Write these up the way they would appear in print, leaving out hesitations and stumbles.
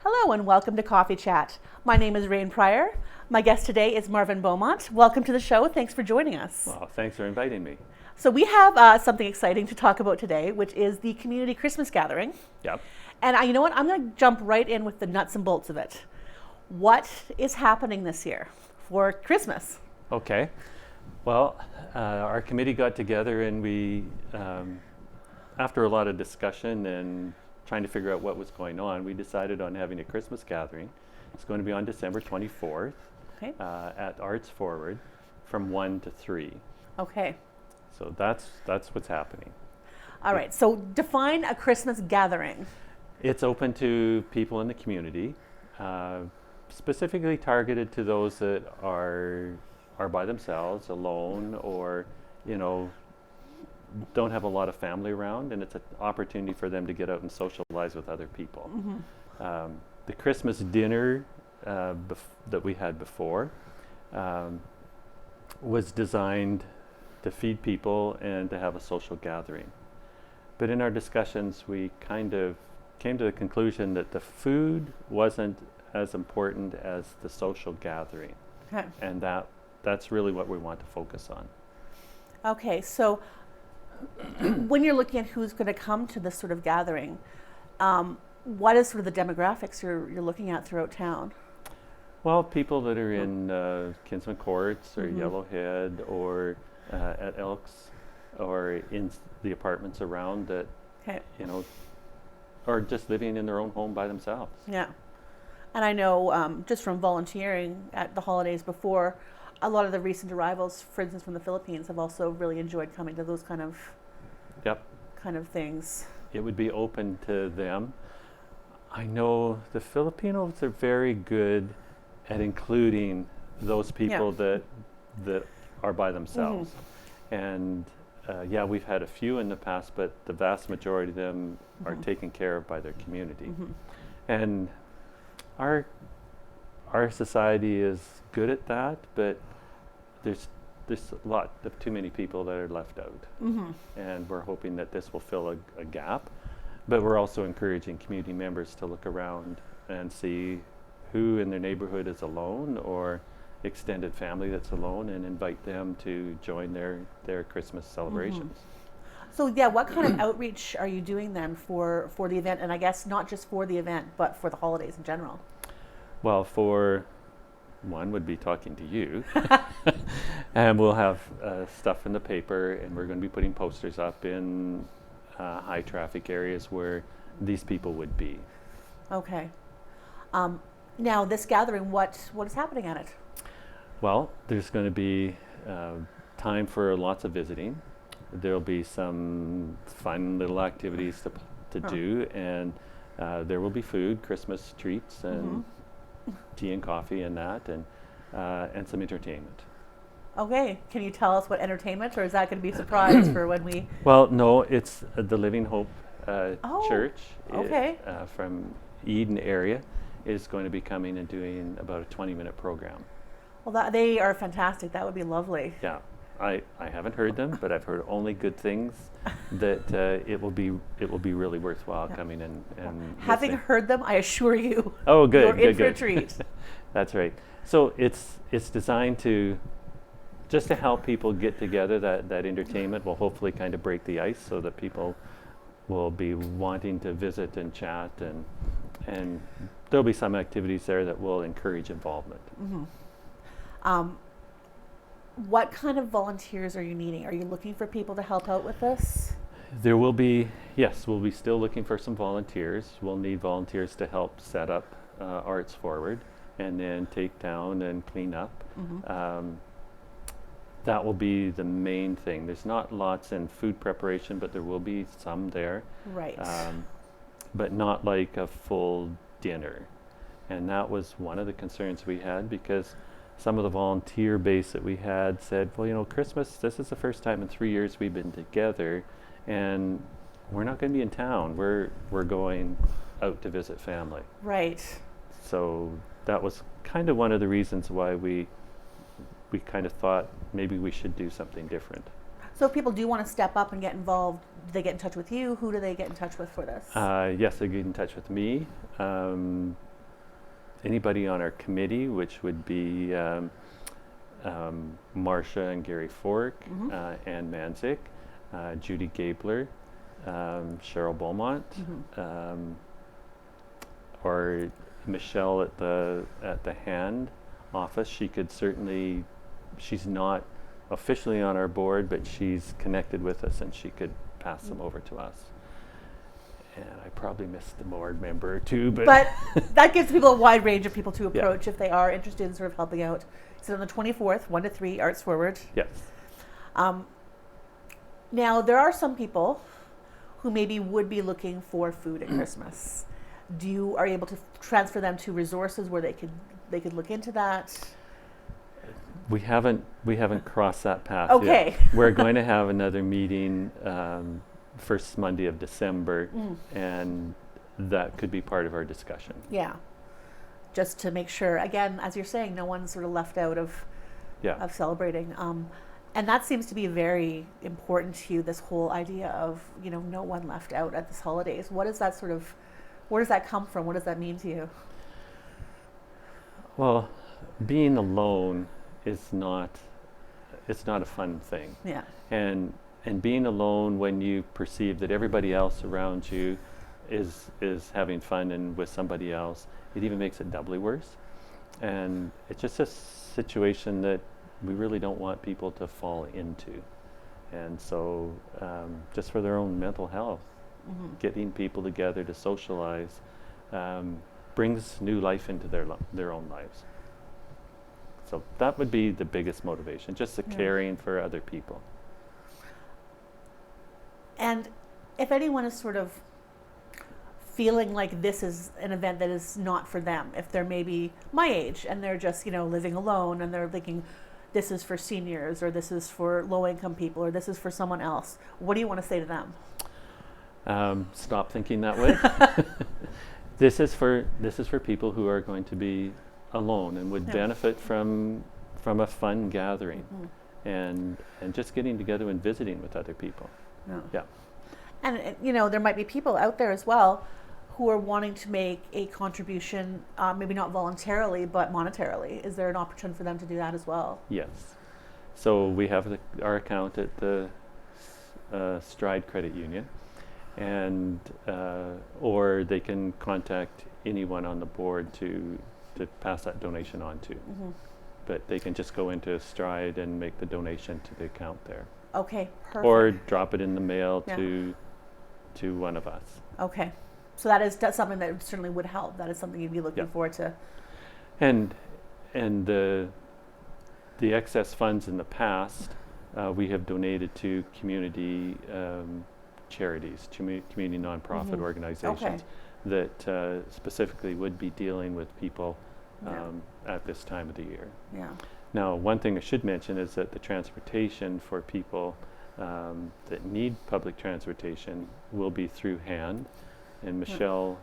Hello and welcome to Coffee Chat. My name is Rrain. My guest today is Marvin Beaumont. Welcome to the show. Thanks for joining us. Well, thanks for inviting me. So we have something exciting to talk about today, which is the community Christmas gathering. Yep. And you know what? I'm going to jump right in with the nuts and bolts of it. What is happening this year for Christmas? Okay. Well, our committee got together and we, after a lot of discussion and trying to figure out what was going on, we decided on having a Christmas gathering. It's going to be on December 24th at Arts Forward from 1 to 3. Okay. So that's what's happening. All right. So define a Christmas gathering. It's open to people in the community, specifically targeted to those that are by themselves, alone, or, you know, don't have a lot of family around, and it's an opportunity for them to get out and socialize with other people. Mm-hmm. The Christmas dinner that we had before was designed to feed people and to have a social gathering. But in our discussions, we kind of came to the conclusion that the food wasn't as important as the social gathering. Okay. And that's really what we want to focus on. Okay, so when you're looking at who's going to come to this sort of gathering, what is sort of the demographics you're looking at throughout town? Well, people that are in Kinsman Courts or Mm-hmm. Yellowhead or at Elks or in the apartments around that, you know, are just living in their own home by themselves. Yeah. And I know just from volunteering at the holidays before, a lot of the recent arrivals, for instance, from the Philippines, have also really enjoyed coming to those kind of things. It would be open to them. I know the Filipinos are very good at including those people that are by themselves. Mm-hmm. And we've had a few in the past, but the vast majority of them mm-hmm. are taken care of by their community. Mm-hmm. And our society is good at that, but there's a lot of too many people that are left out. Mm-hmm. And we're hoping that this will fill a gap, but we're also encouraging community members to look around and see who in their neighborhood is alone or extended family that's alone and invite them to join their Christmas celebrations. Mm-hmm. So what kind of outreach are you doing then for the event? And I guess not just for the event, but for the holidays in general. Well, for one would be talking to you. And we'll have stuff in the paper, and we're going to be putting posters up in high traffic areas where these people would be. Okay. Now this gathering, what is happening at it? Well, there's going to be time for lots of visiting. There'll be some fun little activities to do, and there will be food, Christmas treats, and mm-hmm. tea and coffee and that, and some entertainment. Okay. Can you tell us what entertainment, or is that going to be a surprise for when we... Well, no, it's the Living Hope Church from Eden area is going to be coming and doing about a 20-minute program. Well, they are fantastic. That would be lovely. Yeah. I haven't heard them, but I've heard only good things. That it will be really worthwhile coming and having listening. Heard them, I assure you. Oh, good. You're in good, for a treat. That's right. So it's designed to just to help people get together. That entertainment will hopefully kind of break the ice, so that people will be wanting to visit and chat, and there'll be some activities there that will encourage involvement. Mm-hmm. What kind of volunteers are you needing? Are you looking for people to help out with this? There will be, yes, we'll be still looking for some volunteers. We'll need volunteers to help set up Arts Forward and then take down and clean up. Mm-hmm. That will be the main thing. There's not lots in food preparation, but there will be some there. Right. But not like a full dinner. And that was one of the concerns we had, because some of the volunteer base that we had said, well, you know, Christmas, this is the first time in 3 years we've been together, and we're not going to be in town. We're going out to visit family. Right. So that was kind of one of the reasons why we kind of thought maybe we should do something different. So if people do want to step up and get involved, do they get in touch with you? Who do they get in touch with for this? Yes, they get in touch with me. anybody on our committee, which would be Marcia and Gary Fork, Ann Manzik, Judy Gabler, Cheryl Beaumont, or Michelle at the hand office. She could certainly, she's not officially on our board, but she's connected with us and she could pass them over to us. And I probably missed the board member or two, but that gives people a wide range of people to approach if they are interested in sort of helping out. So on the 24th, 1 to 3, Arts Forward. yes. Now, there are some people who maybe would be looking for food at Christmas. Are you able to transfer them to resources where they could look into that? We haven't crossed that path Okay. yet. We're going to have another meeting first Monday of December, and that could be part of our discussion. Yeah. Just to make sure, again, as you're saying, no one's sort of left out of celebrating. And that seems to be very important to you, this whole idea of, no one left out at this holidays. What is that where does that come from? What does that mean to you? Well, being alone is not a fun thing. Yeah. And being alone when you perceive that everybody else around you is having fun and with somebody else, it even makes it doubly worse. And it's just a situation that we really don't want people to fall into. And so just for their own mental health, getting people together to socialize brings new life into their own lives. So that would be the biggest motivation, just the caring for other people. And if anyone is sort of feeling like this is an event that is not for them, if they're maybe my age and they're just, living alone and they're thinking this is for seniors or this is for low-income people or this is for someone else, what do you want to say to them? Stop thinking that way. This is for people who are going to be alone and would benefit from a fun gathering and just getting together and visiting with other people. Yeah. And there might be people out there as well who are wanting to make a contribution, maybe not voluntarily, but monetarily. Is there an opportunity for them to do that as well? Yes. So we have our account at the Stride Credit Union, and or they can contact anyone on the board to pass that donation on to. But they can just go into Stride and make the donation to the account there. Okay, perfect. Or drop it in the mail to one of us. Okay. So that's something that certainly would help. That is something you'd be looking forward to. And the excess funds in the past, we have donated to community charities, community nonprofit organizations that specifically would be dealing with people at this time of the year. Yeah. Now, one thing I should mention is that the transportation for people that need public transportation will be through HAND, and Michelle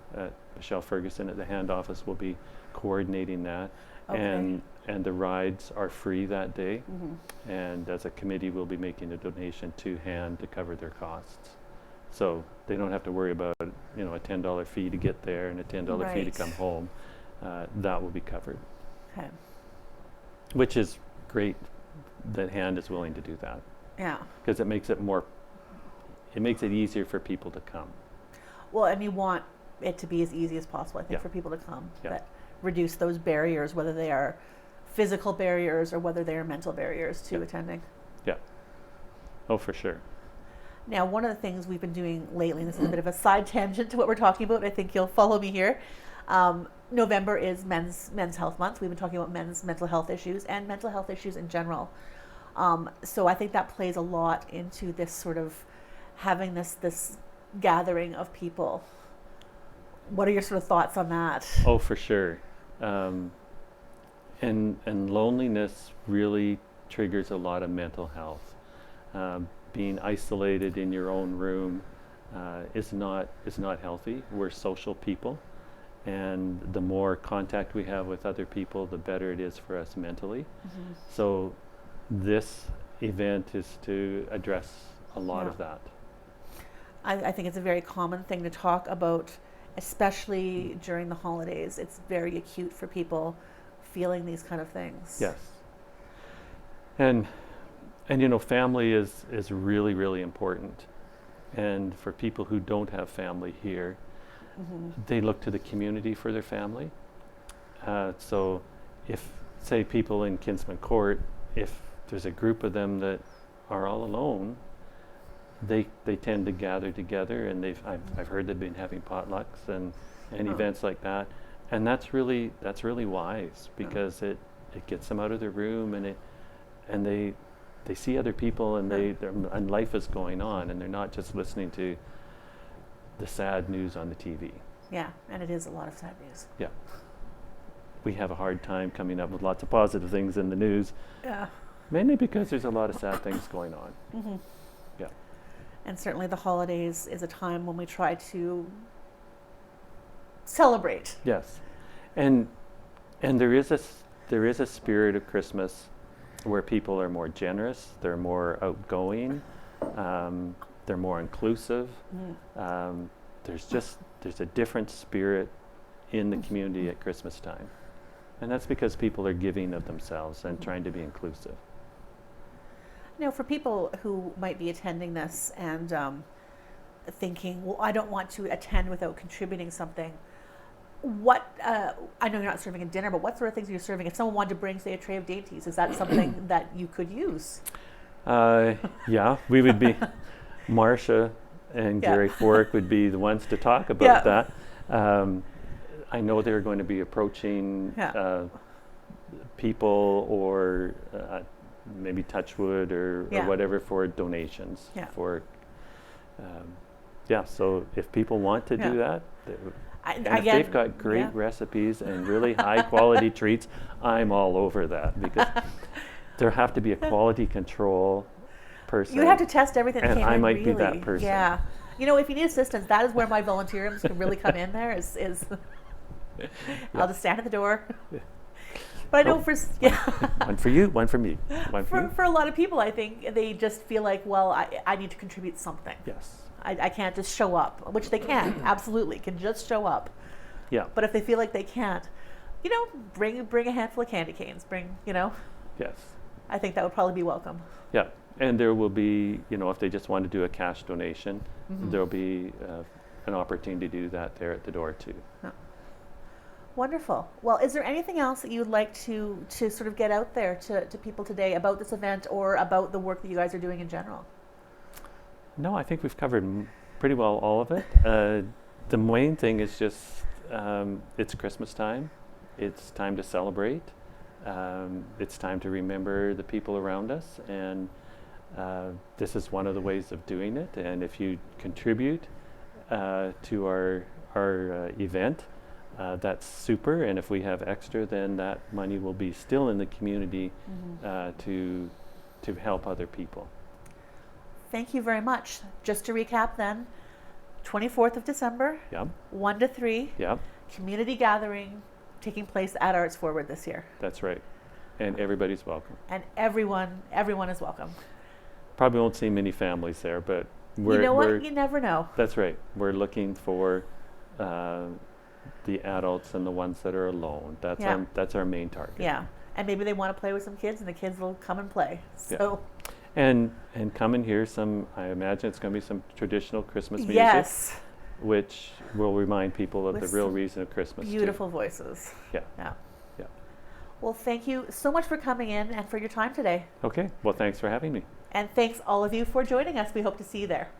Ferguson at the HAND office will be coordinating that. Okay. And the rides are free that day, and as a committee we'll be making a donation to HAND to cover their costs. So they don't have to worry about a $10 fee to get there and a $10 fee to come home. That will be covered. Okay. Which is great that HAND is willing to do that. Yeah. Because it makes it easier for people to come. Well, and you want it to be as easy as possible, I think, for people to come. That reduce those barriers, whether they are physical barriers or whether they are mental barriers to attending. Yeah. Oh, for sure. Now, one of the things we've been doing lately, and this is a bit of a side tangent to what we're talking about, I think you'll follow me here. November is Men's Health Month. We've been talking about men's mental health issues and mental health issues in general. So I think that plays a lot into this sort of having this gathering of people. What are your sort of thoughts on that? Oh, for sure. And loneliness really triggers a lot of mental health. Being isolated in your own room is not healthy. We're social people, and the more contact we have with other people, the better it is for us mentally. So this event is to address a lot of that. I think it's a very common thing to talk about especially during the holidays. It's very acute for people feeling these kind of things. Yes. And you know, family is really, really important. And for people who don't have family here, they look to the community for their family. So if, say, people in Kinsman Court, if there's a group of them that are all alone, they tend to gather together, and I've heard they've been having potlucks and events like that. And that's really wise, because it gets them out of their room, and they see other people, and and life is going on, and they're not just listening to the sad news on the TV. Yeah, and it is a lot of sad news. Yeah. We have a hard time coming up with lots of positive things in the news. Yeah. Mainly because there's a lot of sad things going on. Yeah. And certainly the holidays is a time when we try to celebrate. Yes. And there is a spirit of Christmas where people are more generous, they're more outgoing, they're more inclusive. There's a different spirit in the community at Christmas time. And that's because people are giving of themselves and trying to be inclusive. You know, for people who might be attending this and thinking, well, I don't want to attend without contributing something, what, I know you're not serving a dinner, but what sort of things are you serving? If someone wanted to bring, say, a tray of dainties, is that something that you could use? Yeah, we would be, Marcia and Gary Fork would be the ones to talk about that. I know they're going to be approaching people, or maybe Touchwood or whatever, for donations. So if people want to do that, if they've got great recipes and really high quality treats, I'm all over that, because there have to be a quality control person. You have to test everything that and came I in, might really. be that person. Yeah. You know, if you need assistance, that is where my volunteerism can really come in there, is I'll just stand at the door. But I know one for you, one for me. One for you. For a lot of people, I think they just feel like, well, I need to contribute something. Yes. I can't just show up, which they can, absolutely, can just show up. Yeah. But if they feel like they can't, you know, bring a handful of candy canes, you know. Yes. I think that would probably be welcome. Yeah. And there will be, you know, if they just want to do a cash donation, there'll be an opportunity to do that there at the door too. Oh. Wonderful. Well, is there anything else that you would like to sort of get out there to people today about this event, or about the work that you guys are doing in general? No, I think we've covered pretty well all of it. The main thing is just it's Christmas time. It's time to celebrate. It's time to remember the people around us, and this is one of the ways of doing it. And if you contribute to our event, that's super. And if we have extra, then that money will be still in the community to help other people. Thank you very much. Just to recap then, 24th of December, 1 to 3, community gathering taking place at Arts Forward this year. That's right. And everybody's welcome. And everyone is welcome. Probably won't see many families there, but you know what? You never know. That's right. We're looking for the adults and the ones that are alone. That's our main target. Yeah. And maybe they want to play with some kids, and the kids will come and play. So. And come and hear some, I imagine it's going to be some traditional Christmas music. Yes. Which will remind people of the real reason of Christmas. Beautiful voices. Yeah. Well, thank you so much for coming in and for your time today. Okay. Well, thanks for having me. And thanks all of you for joining us. We hope to see you there.